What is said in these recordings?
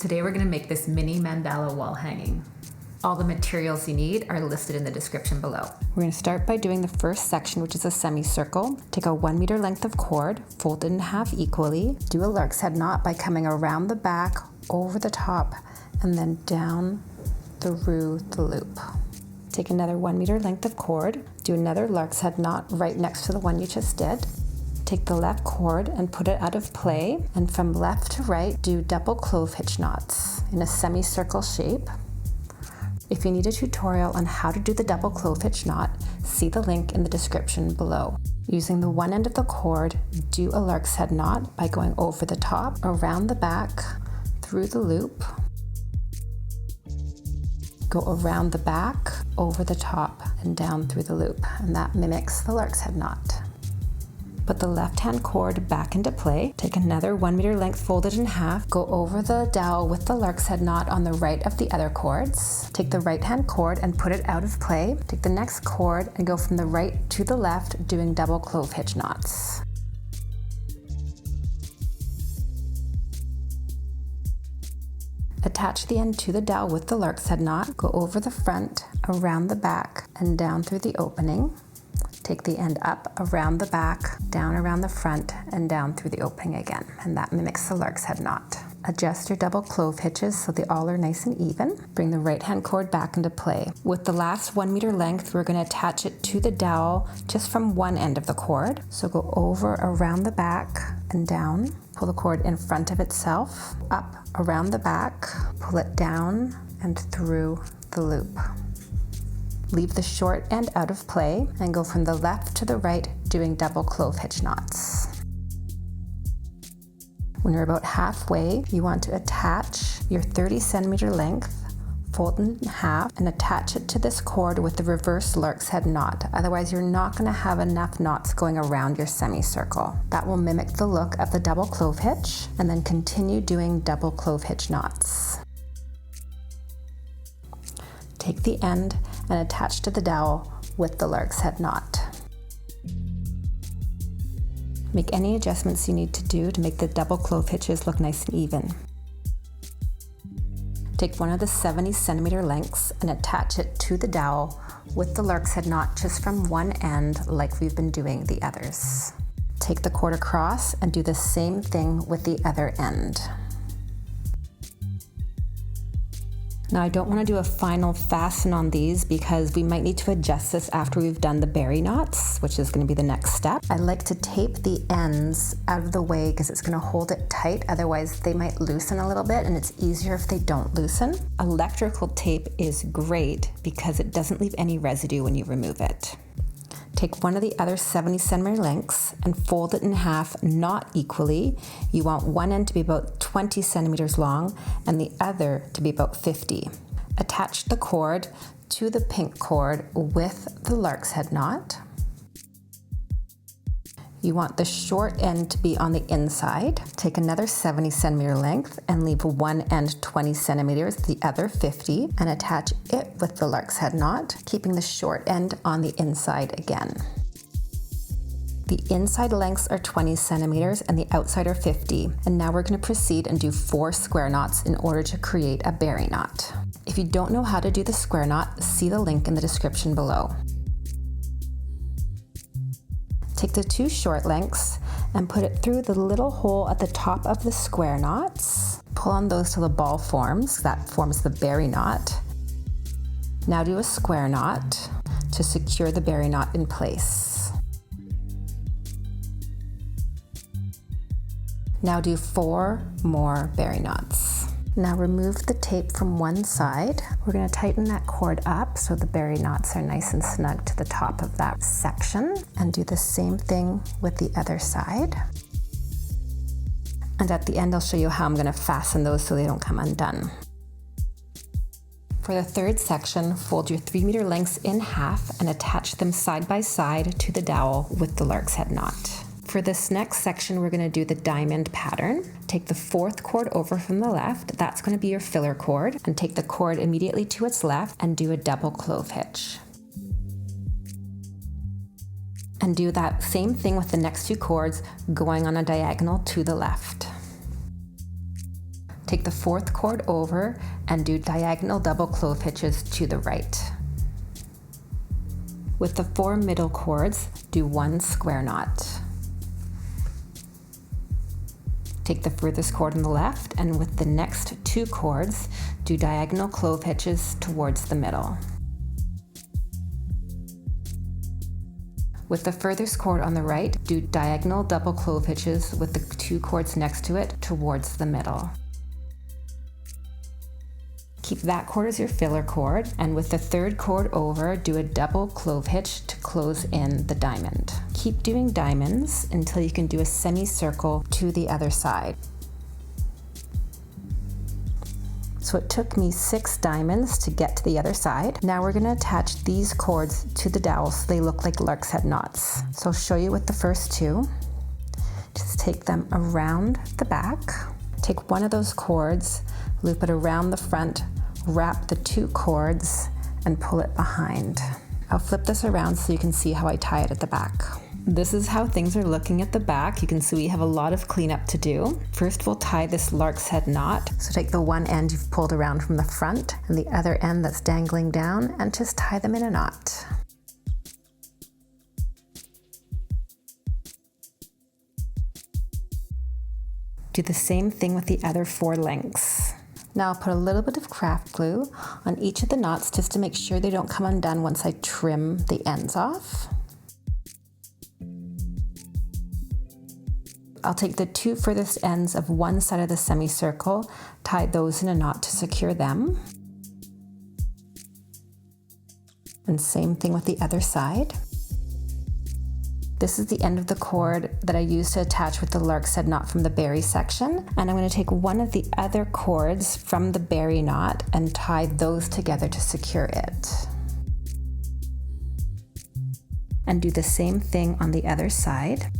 Today we're going to make this mini mandala wall hanging. All the materials you need are listed in the description below. We're going to start by doing the first section, which is a semicircle. Take a 1 meter length of cord, fold it in half equally. Do a lark's head knot by coming around the back, over the top, and then down through the loop. Take another 1 meter length of cord, do another lark's head knot right next to the one you just did. Take the left cord and put it out of play, and from left to right, do double clove hitch knots in a semicircle shape. If you need a tutorial on how to do the double clove hitch knot, see the link in the description below. Using the one end of the cord, do a lark's head knot by going over the top, around the back, through the loop. Go around the back, over the top, and down through the loop, and that mimics the lark's head knot. Put the left-hand cord back into play. Take another 1 meter length folded in half. Go over the dowel with the lark's head knot on the right of the other cords. Take the right-hand cord and put it out of play. Take the next cord and go from the right to the left, doing double clove hitch knots. Attach the end to the dowel with the lark's head knot. Go over the front, around the back, and down through the opening. Take the end up around the back, down around the front, and down through the opening again. And that mimics the lark's head knot. Adjust your double clove hitches so they all are nice and even. Bring the right hand cord back into play. With the last 1 meter length, we're going to attach it to the dowel just from one end of the cord. So go over around the back and down. Pull the cord in front of itself, up around the back, pull it down and through the loop. Leave the short end out of play and go from the left to the right, doing double clove hitch knots. When you're about halfway, you want to attach your 30 centimeter length, fold it in half, and attach it to this cord with the reverse lark's head knot. Otherwise, you're not going to have enough knots going around your semicircle. That will mimic the look of the double clove hitch, and then continue doing double clove hitch knots. Take the end and attach to the dowel with the lark's head knot. Make any adjustments you need to do to make the double clove hitches look nice and even. Take one of the 70 centimeter lengths and attach it to the dowel with the lark's head knot just from one end, like we've been doing the others. Take the cord across and do the same thing with the other end. Now I don't want to do a final fasten on these because we might need to adjust this after we've done the berry knots, which is going to be the next step. I like to tape the ends out of the way because it's going to hold it tight, otherwise they might loosen a little bit, and it's easier if they don't loosen. Electrical tape is great because it doesn't leave any residue when you remove it. Take one of the other 70 centimeter lengths and fold it in half, not equally. You want one end to be about 20 centimeters long and the other to be about 50. Attach the cord to the pink cord with the lark's head knot. You want the short end to be on the inside. Take another 70 centimeter length and leave one end 20 centimeters, the other 50, and attach it with the lark's head knot, keeping the short end on the inside again. The inside lengths are 20 centimeters and the outside are 50. And now we're going to proceed and do 4 square knots in order to create a berry knot. If you don't know how to do the square knot, see the link in the description below. Take the 2 short lengths and put it through the little hole at the top of the square knots. Pull on those till the ball forms. That forms the berry knot. Now do a square knot to secure the berry knot in place. Now do 4 more berry knots. Now remove the tape from one side. We're going to tighten that cord up so the berry knots are nice and snug to the top of that section, and do the same thing with the other side. And at the end I'll show you how I'm going to fasten those so they don't come undone. For the third section, fold your 3 meter lengths in half and attach them side by side to the dowel with the lark's head knot. For this next section, we're going to do the diamond pattern. Take the 4th cord over from the left, that's going to be your filler cord, and take the cord immediately to its left and do a double clove hitch. And do that same thing with the next 2 cords, going on a diagonal to the left. Take the 4th cord over and do diagonal double clove hitches to the right. With the 4 middle cords, do 1 square knot. Take the furthest cord on the left, and with the next 2 cords, do diagonal clove hitches towards the middle. With the furthest cord on the right, do diagonal double clove hitches with the 2 cords next to it towards the middle. Keep that cord as your filler cord, and with the 3rd cord over, do a double clove hitch to close in the diamond. Keep doing diamonds until you can do a semicircle to the other side. So it took me 6 diamonds to get to the other side. Now we're gonna attach these cords to the dowel so they look like lark's head knots. So I'll show you with the first 2. Just take them around the back. Take one of those cords, loop it around the front, wrap the 2 cords, and pull it behind. I'll flip this around so you can see how I tie it at the back. This is how things are looking at the back. You can see we have a lot of cleanup to do. First, we'll tie this lark's head knot. So take the one end you've pulled around from the front and the other end that's dangling down, and just tie them in a knot. Do the same thing with the other 4 lengths. Now I'll put a little bit of craft glue on each of the knots just to make sure they don't come undone once I trim the ends off. I'll take the 2 furthest ends of one side of the semicircle, tie those in a knot to secure them. And same thing with the other side. This is the end of the cord that I used to attach with the lark's head knot from the berry section. And I'm going to take one of the other cords from the berry knot and tie those together to secure it. And do the same thing on the other side.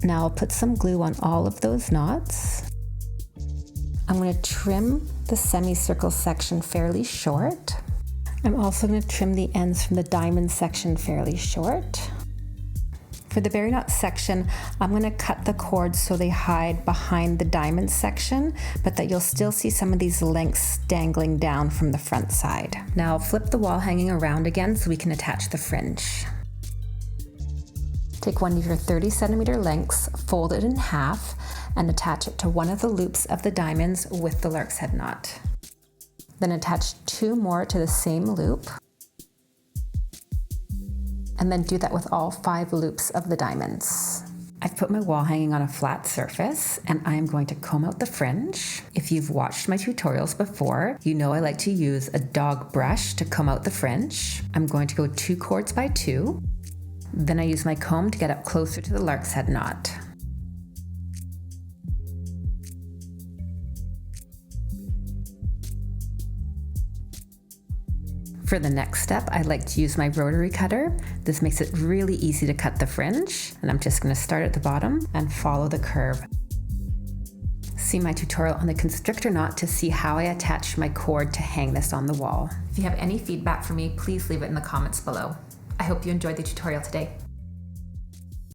Now I'll put some glue on all of those knots. I'm going to trim the semicircle section fairly short. I'm also going to trim the ends from the diamond section fairly short. For the berry knot section, I'm going to cut the cords so they hide behind the diamond section, but that you'll still see some of these lengths dangling down from the front side. Now I'll flip the wall hanging around again so we can attach the fringe. Take one of your 30cm lengths, fold it in half, and attach it to one of the loops of the diamonds with the lark's head knot. Then attach 2 more to the same loop, and then do that with all 5 loops of the diamonds. I've put my wall hanging on a flat surface, and I am going to comb out the fringe. If you've watched my tutorials before, you know I like to use a dog brush to comb out the fringe. I'm going to go 2 cords by 2. Then I use my comb to get up closer to the lark's head knot. For the next step, I like to use my rotary cutter. This makes it really easy to cut the fringe, and I'm just going to start at the bottom and follow the curve. See my tutorial on the constrictor knot to see how I attach my cord to hang this on the wall. If you have any feedback for me, please leave it in the comments below. I hope you enjoyed the tutorial today.